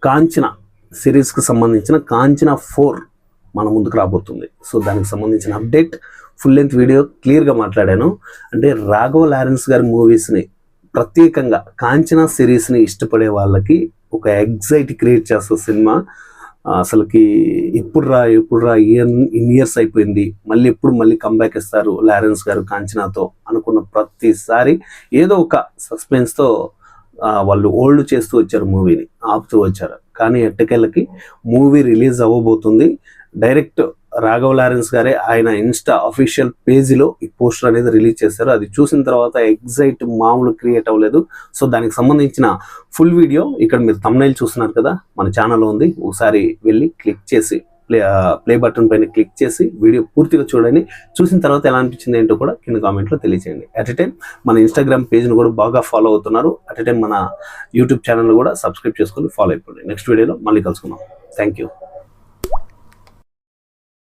కాంచన సిరీస్కి సంబంధించిన కాంచన 4 మన ముందుకు రాబోతుంది. సో దానికి సంబంధించిన అప్డేట్ ఫుల్ లెంత్ వీడియో క్లియర్గా మాట్లాడాను. అంటే రాఘవ లారెన్స్ గారి మూవీస్ని ప్రత్యేకంగా కాంచన సిరీస్ని ఇష్టపడే వాళ్ళకి ఒక ఎగ్జైటీ క్రియేట్ చేస్తుంది సినిమా. అసలుకి ఇప్పుడురా ఇన్ని ఇయర్స్ అయిపోయింది, మళ్ళీ కంబ్యాక్ ఇస్తారు లారెన్స్ గారు కాంచనాతో అనుకున్న ప్రతిసారి ఏదో ఒక సస్పెన్స్తో వాళ్ళు ఓల్డ్ చేస్తూ వచ్చారు, మూవీని ఆపుతూ వచ్చారు. కానీ ఎట్టకేళ్ళకి మూవీ రిలీజ్ అవ్వబోతుంది. డైరెక్ట్ రాఘవ లారెన్స్ గారే ఆయన ఇన్స్టా అఫీషియల్ పేజీలో ఈ పోస్టర్ అనేది రిలీజ్ చేశారు. అది చూసిన తర్వాత ఎగ్జైట్ మామూలు క్రియేట్ అవ్వలేదు. సో దానికి సంబంధించిన ఫుల్ వీడియో ఇక్కడ మీరు థంబ్నెయిల్ చూస్తున్నారు కదా, మన ఛానల్లో ఉంది. ఒకసారి వెళ్ళి క్లిక్ చేసి ప్లే బటన్ పైన క్లిక్ చేసి వీడియో పూర్తిగా చూడండి. చూసిన తర్వాత ఎలా అనిపించింది ఏంటో కూడా కింద కామెంట్లో తెలియజేయండి. అట్ ఎ టైం మన ఇన్స్టాగ్రామ్ పేజ్ను కూడా బాగా ఫాలో అవుతున్నారు. అట్ ఎ టైం మన యూట్యూబ్ ఛానల్ కూడా సబ్స్క్రైబ్ చేసుకొని ఫాలో అయిపోండి. నెక్స్ట్ వీడియోలో మళ్ళీ కలుసుకుందాం. Thank you.